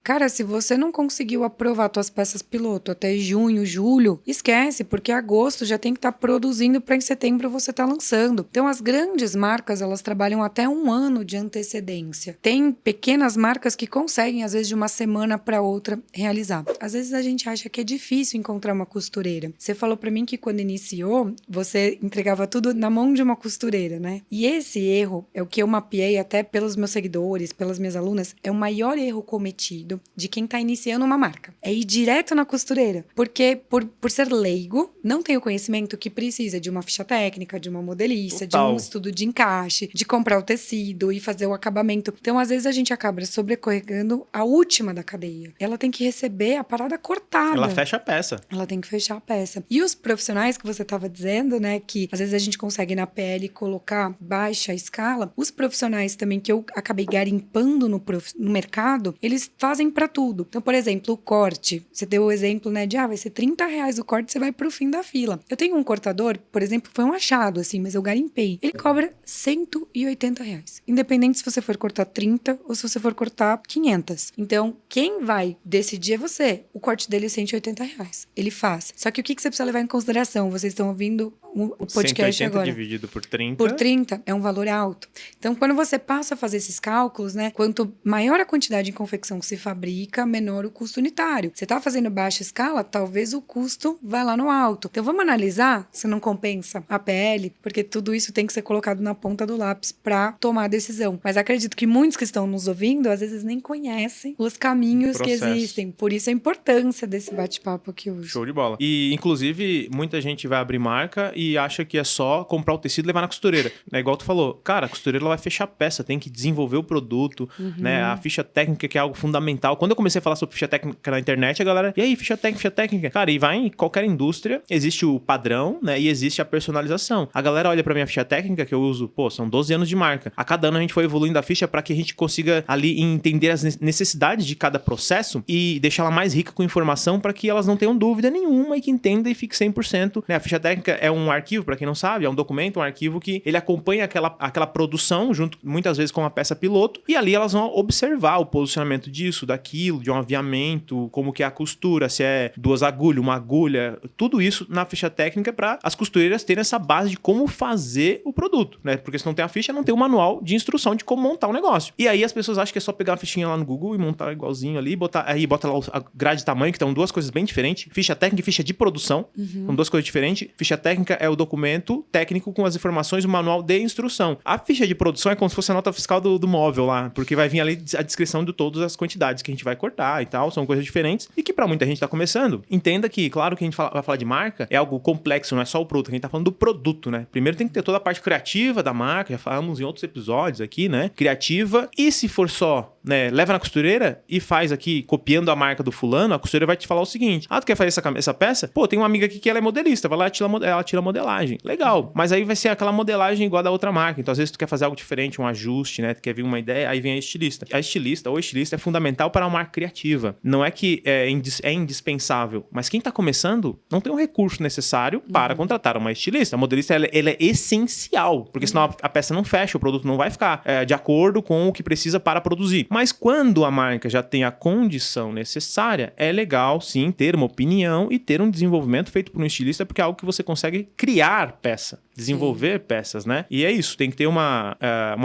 Cara, se você não conseguiu aprovar suas peças piloto até junho, julho, esquece, porque agosto já tem que estar produzindo para em setembro você estar lançando. Então, as grandes marcas, elas trabalham até 1 ano de antecedência. Tem pequenas marcas que conseguem, às vezes, de uma semana para outra, realizar. Às vezes, a gente acha que é difícil encontrar uma costureira. Você falou para mim que quando iniciou, você entregava tudo na mão de uma costureira, né? E esse erro é o que eu mapeei até pelos meus seguidores, pelas minhas alunas, é o maior erro cometido de quem tá iniciando uma marca. É ir direto na costureira. Porque, por ser leigo, não tem o conhecimento que precisa de uma ficha técnica, de uma modelista, de um estudo de encaixe, de comprar o tecido e fazer o acabamento. Então, às vezes, a gente acaba sobrecarregando a última da cadeia. Ela tem que receber a parada cortada. Ela fecha a peça. Ela tem que fechar a peça. E os profissionais que você estava dizendo, né, que às vezes a gente consegue na PL colocar baixa escala, os profissionais também que eu acabei garimpando no mercado, eles fazem para tudo. Então, por exemplo, o corte. Você deu o exemplo, né, de vai ser R$30 o corte, você vai pro fim da fila. Eu tenho um cortador, por exemplo, foi um achado, assim, mas eu garimpei. Ele cobra R$180. Independente se você for cortar 30 ou se você for cortar 500. Então, quem vai decidir é você. O corte dele é R$180. Ele faz. Só que o que você precisa levar em consideração? Vocês estão ouvindo o podcast 180 agora. dividido por 30. Por 30 é um valor alto. Então, quando você passa a fazer esses cálculos, né? Quanto maior a quantidade de confecção que se fabrica, menor o custo unitário. Você tá fazendo baixa escala, talvez o custo vá lá no alto. Então, vamos analisar se não compensa a PL, porque tudo isso tem que ser colocado na ponta do lápis para tomar a decisão. Mas acredito que muitos que estão nos ouvindo, às vezes nem conhecem os caminhos que existem. Por isso a importância desse bate-papo aqui hoje. Show de bola. E, inclusive, muita gente vai abrir marca e acha que é só comprar o tecido e levar na costureira. É igual tu falou, cara, a costureira ela vai fechar a peça, tem que desenvolver o produto, né? A ficha técnica, que é algo fundamental. Quando eu comecei a falar sobre ficha técnica na internet, a galera, e aí, ficha técnica? Cara, e vai em qualquer indústria, existe o padrão, né? E existe a personalização. A galera olha pra minha ficha técnica, que eu uso, são 12 anos de marca. A cada ano a gente foi evoluindo a ficha para que a gente consiga ali entender as necessidades de cada processo e deixar ela mais rica com informação para que elas não tenham dúvida nenhuma e que entenda e fique 100%. Né? A ficha técnica é um arquivo, para quem não sabe, é um documento, um arquivo que ele acompanha aquela produção junto, muitas vezes, com a peça piloto, e ali elas vão observar o posicionamento disso, daquilo, de um aviamento, como que é a costura, se é 2 agulhas, 1 agulha, tudo isso na ficha técnica para as costureiras terem essa base de como fazer o produto, né? Porque se não tem a ficha, não tem o manual de instrução de como montar o negócio. E aí as pessoas acham que é só pegar uma fichinha lá no Google e montar igualzinho ali, bota lá a grade de tamanho, que estão 2 coisas bem diferentes. Ficha técnica e ficha de produção, são 2 coisas diferentes. Ficha técnica é o documento técnico com as informações, o manual de instrução. A ficha de produção é como se fosse a nota fiscal do móvel lá, porque vai vir ali a descrição de todas as quantidades que a gente vai cortar e tal, são coisas diferentes e que pra muita gente tá começando. Entenda que, claro que a gente vai falar de marca, é algo complexo, não é só o produto, a gente tá falando do produto, né? Primeiro tem que ter toda a parte criativa da marca, já falamos em outros episódios aqui, né? Criativa, e se for só, né, leva na costureira e faz aqui, copiando a marca do fulano, a costureira vai te falar o seguinte: tu quer fazer essa peça? Tem uma amiga aqui que ela é modelista, vai lá e ela tira a modelagem. Legal, mas aí vai ser aquela modelagem igual a da outra marca, então às vezes tu quer fazer algo diferente, um ajuste, né, tu quer vir uma ideia, aí vem a estilista. A estilista ou o estilista é fundamental para uma marca criativa. Não é que é indispensável, mas quem tá começando não tem o recurso necessário para contratar uma estilista. A modelista, ela é essencial, porque senão a peça não fecha, o produto não vai ficar de acordo com o que precisa para produzir. Mas quando a marca já tem a condição necessária, é legal, sim, ter uma opinião e ter um desenvolvimento feito por um estilista, porque é algo que você consegue criar peça, desenvolver peças, né? E é isso, tem que ter uma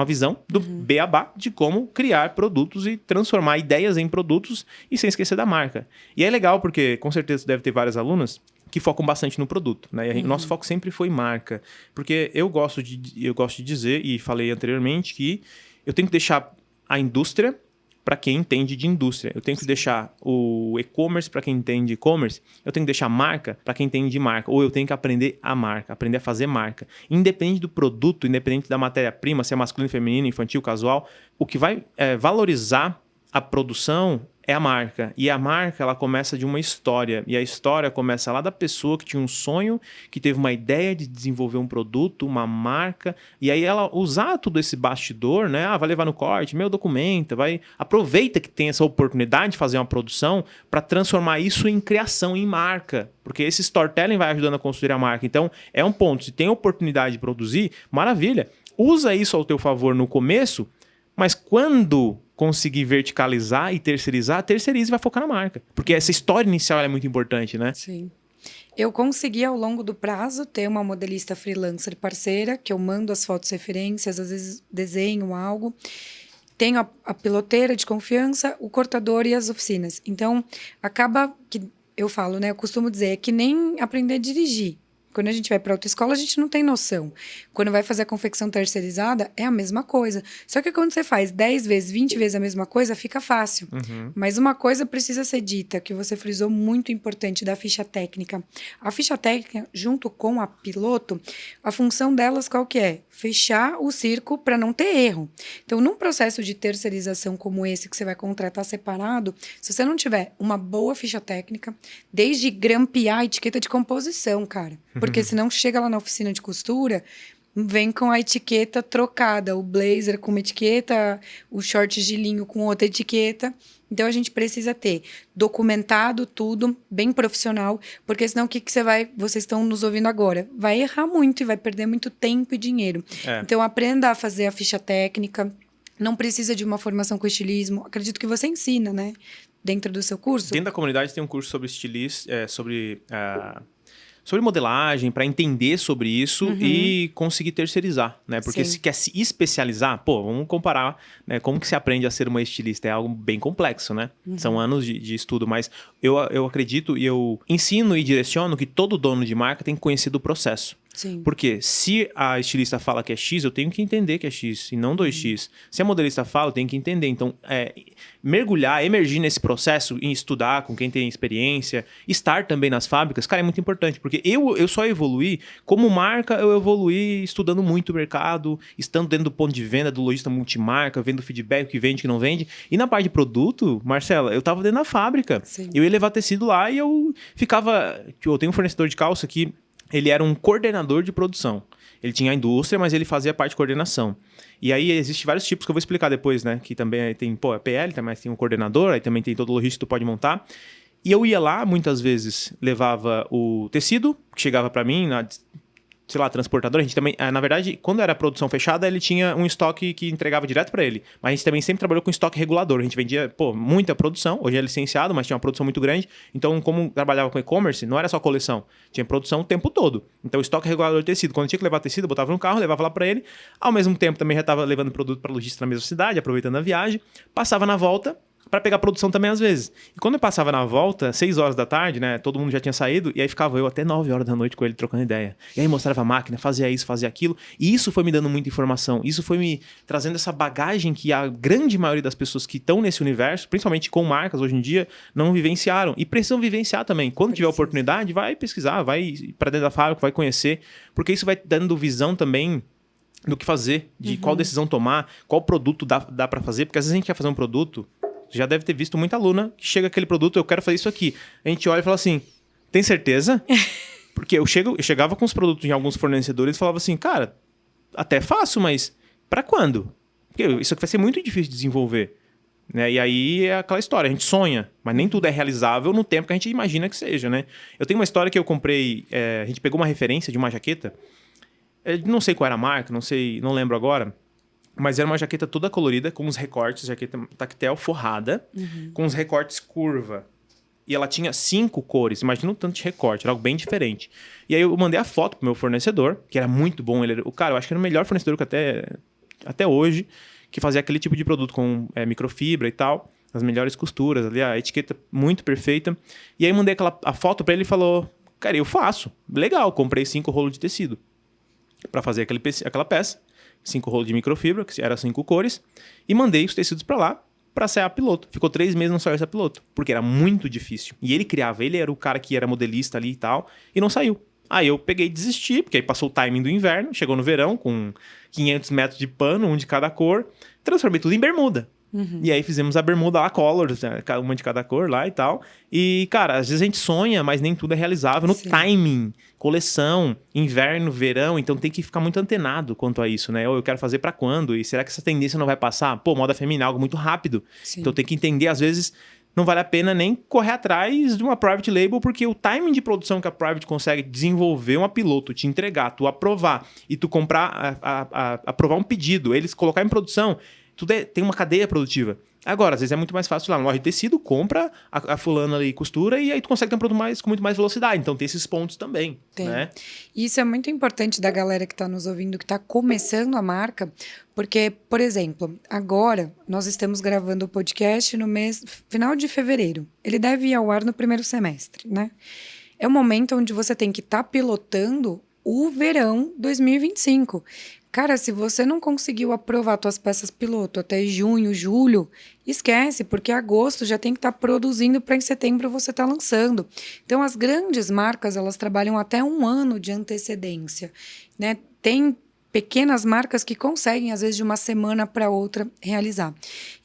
visão do beabá de como criar produtos e transformar ideias em produtos e sem esquecer da marca. E é legal porque, com certeza, deve ter várias alunas que focam bastante no produto, né? E nosso foco sempre foi marca, porque eu gosto de dizer, e falei anteriormente, que eu tenho que deixar a indústria para quem entende de indústria. Eu tenho que deixar o e-commerce para quem entende de e-commerce. Eu tenho que deixar a marca para quem entende de marca. Ou eu tenho que aprender a marca, aprender a fazer marca. Independente do produto, independente da matéria-prima, se é masculino, feminino, infantil, casual, o que vai valorizar a produção é a marca. E a marca, ela começa de uma história. E a história começa lá da pessoa que tinha um sonho, que teve uma ideia de desenvolver um produto, uma marca. E aí ela usar todo esse bastidor, né? Vai levar no corte, documenta, aproveita que tem essa oportunidade de fazer uma produção para transformar isso em criação, em marca. Porque esse storytelling vai ajudando a construir a marca. Então, é um ponto. Se tem oportunidade de produzir, maravilha. Usa isso ao teu favor no começo, mas quando conseguir verticalizar e terceirizar, terceiriza e vai focar na marca. Porque essa história inicial é muito importante, né? Sim. Eu consegui, ao longo do prazo, ter uma modelista freelancer parceira, que eu mando as fotos referências, às vezes desenho algo. Tenho a piloteira de confiança, o cortador e as oficinas. Então, acaba que, eu falo, né? Eu costumo dizer, é que nem aprender a dirigir. Quando a gente vai para autoescola, a gente não tem noção. Quando vai fazer a confecção terceirizada, é a mesma coisa. Só que quando você faz 10 vezes, 20 vezes a mesma coisa, fica fácil. Mas uma coisa precisa ser dita, que você frisou muito importante da ficha técnica. A ficha técnica, junto com a piloto, a função delas qual que é? Fechar o circo para não ter erro. Então, num processo de terceirização como esse, que você vai contratar separado, se você não tiver uma boa ficha técnica, desde grampear a etiqueta de composição, cara. Porque senão chega lá na oficina de costura, vem com a etiqueta trocada, o blazer com uma etiqueta, o short de linho com outra etiqueta. Então, a gente precisa ter documentado tudo, bem profissional, porque senão o que você vai... Vocês estão nos ouvindo agora. Vai errar muito e vai perder muito tempo e dinheiro. Então, aprenda a fazer a ficha técnica. Não precisa de uma formação com estilismo. Acredito que você ensina, né? Dentro do seu curso. Dentro da comunidade tem um curso sobre estilista, sobre modelagem, para entender sobre isso e conseguir terceirizar, né? Porque se quer se especializar, vamos comparar, né? Como que se aprende a ser uma estilista? É algo bem complexo, né? São anos de estudo, mas eu acredito e eu ensino e direciono que todo dono de marca tem que conhecer do processo. Sim. Porque se a estilista fala que é X, eu tenho que entender que é X e não 2X. Se a modelista fala, eu tenho que entender. Então, mergulhar, emergir nesse processo e estudar com quem tem experiência, estar também nas fábricas, cara, é muito importante. Porque eu só evoluí, como marca, eu evoluí estudando muito o mercado, estando dentro do ponto de venda do lojista multimarca, vendo feedback, o que vende, o que não vende. E na parte de produto, Marcela, eu tava dentro da fábrica. Sim. Eu ia levar tecido lá e eu ficava... Eu tenho um fornecedor de calça que ele era um coordenador de produção. Ele tinha a indústria, mas ele fazia parte de coordenação. E aí, existem vários tipos que eu vou explicar depois, né? Que também tem, a PL, mas tem um coordenador, aí também tem todo o logístico que tu pode montar. E eu ia lá, muitas vezes, levava o tecido, que chegava para mim, sei lá, transportador. A gente também, na verdade, quando era produção fechada, ele tinha um estoque que entregava direto para ele. Mas a gente também sempre trabalhou com estoque regulador. A gente vendia, muita produção. Hoje é licenciado, mas tinha uma produção muito grande. Então, como trabalhava com e-commerce, não era só coleção. Tinha produção o tempo todo. Então, o estoque regulador de tecido. Quando tinha que levar tecido, eu botava no carro, levava lá para ele. Ao mesmo tempo, também já estava levando produto para lojista na mesma cidade, aproveitando a viagem. Passava na volta para pegar produção também às vezes. E quando eu passava na volta, 6 horas da tarde, né? Todo mundo já tinha saído, e aí ficava eu até 9 horas da noite com ele trocando ideia. E aí mostrava a máquina, fazia isso, fazia aquilo. E isso foi me dando muita informação. Isso foi me trazendo essa bagagem que a grande maioria das pessoas que estão nesse universo, principalmente com marcas hoje em dia, não vivenciaram. E precisam vivenciar também. Quando tiver oportunidade, vai pesquisar, vai para dentro da fábrica, vai conhecer. Porque isso vai dando visão também do que fazer, de qual decisão tomar, qual produto dá para fazer. Porque às vezes a gente quer fazer um produto... Já deve ter visto muita aluna que chega aquele produto, eu quero fazer isso aqui. A gente olha e fala assim, tem certeza? Porque eu chegava com os produtos em alguns fornecedores e falava assim, cara, até fácil, mas para quando? Porque isso aqui vai ser muito difícil de desenvolver. Né? E aí é aquela história, a gente sonha, mas nem tudo é realizável no tempo que a gente imagina que seja, né? Eu tenho uma história que eu comprei, a gente pegou uma referência de uma jaqueta, não sei qual era a marca, não lembro agora, mas era uma jaqueta toda colorida, com os recortes, jaqueta tactel forrada, com os recortes curva. E ela tinha 5 cores, imagina o tanto de recorte, era algo bem diferente. E aí eu mandei a foto pro meu fornecedor, que era muito bom, eu acho que era o melhor fornecedor que até hoje, que fazia aquele tipo de produto com microfibra e tal, as melhores costuras, ali a etiqueta muito perfeita. E aí eu mandei a foto para ele e falou, cara, eu faço, legal, comprei 5 rolos de tecido para fazer aquela peça. 5 rolos de microfibra, que era 5 cores, e mandei os tecidos para lá para ser a piloto. Ficou 3 meses no saiu essa piloto, porque era muito difícil. E ele era o cara que era modelista ali e tal, e não saiu. Aí eu peguei e desisti, porque aí passou o timing do inverno, chegou no verão com 500 metros de pano, um de cada cor, transformei tudo em bermuda. E aí fizemos a bermuda lá, colors, né? Uma de cada cor lá e tal. E, cara, às vezes a gente sonha, mas nem tudo é realizável no timing, coleção, inverno, verão. Então tem que ficar muito antenado quanto a isso, né? Ou eu quero fazer pra quando? E será que essa tendência não vai passar? Moda feminina é algo muito rápido. Sim. Então tem que entender, às vezes... Não vale a pena nem correr atrás de uma private label, porque o timing de produção que a private consegue desenvolver uma piloto, te entregar, tu aprovar e tu comprar, aprovar um pedido, eles colocar em produção, tem uma cadeia produtiva. Agora, às vezes é muito mais fácil lá na loja de tecido, compra, a fulana ali costura e aí tu consegue ter um produto com muito mais velocidade. Então tem esses pontos também, né? E isso é muito importante da galera que está nos ouvindo, que está começando a marca, porque, por exemplo, agora nós estamos gravando o podcast no final de fevereiro. Ele deve ir ao ar no primeiro semestre, né? É o momento onde você tem que estar pilotando o verão 2025. Cara, se você não conseguiu aprovar suas peças piloto até junho, julho, esquece, porque agosto já tem que estar produzindo para em setembro você estar lançando. Então, as grandes marcas, elas trabalham até um ano de antecedência, né? Tem pequenas marcas que conseguem, às vezes, de uma semana para outra, realizar.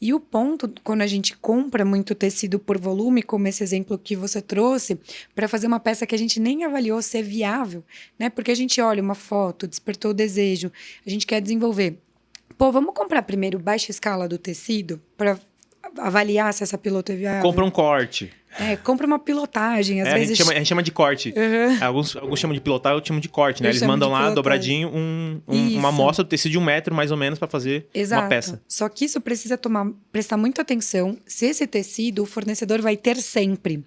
E o ponto, quando a gente compra muito tecido por volume, como esse exemplo que você trouxe, para fazer uma peça que a gente nem avaliou ser viável, né? Porque a gente olha uma foto, despertou o desejo, a gente quer desenvolver. Pô, vamos comprar primeiro baixa escala do tecido para avaliar se essa piloto é viável? Compra um corte. Compra uma pilotagem, às vezes... A gente chama de corte. Uhum. Alguns chamam de pilotar, eu chamo de corte, né? Eu Eles chamo mandam de lá, pilotagem. dobradinho, uma amostra do tecido de 1 metro, mais ou menos, para fazer Exato. uma peça. Só que isso precisa prestar muita atenção se esse tecido o fornecedor vai ter sempre.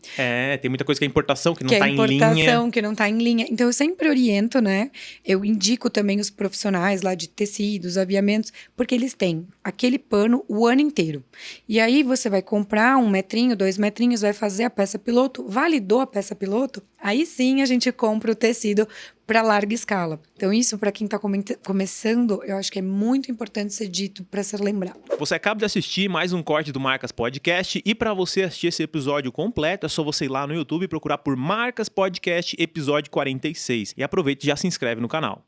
Tem muita coisa que é importação, que não Que tá é em linha. importação, que não tá em linha. Então, eu sempre oriento, né? Eu indico também os profissionais lá de tecidos, aviamentos, porque eles têm aquele pano o ano inteiro. E aí, você vai comprar 1 metrinho, 2 metrinhos, vai fazer a peça piloto, validou a peça piloto, aí sim a gente compra o tecido para larga escala. Então, isso, para quem está começando, eu acho que é muito importante ser dito para ser lembrado. Você acaba de assistir mais um corte do Marcas Podcast e para você assistir esse episódio completo, é só você ir lá no YouTube e procurar por Marcas Podcast, episódio 46. E aproveita e já se inscreve no canal.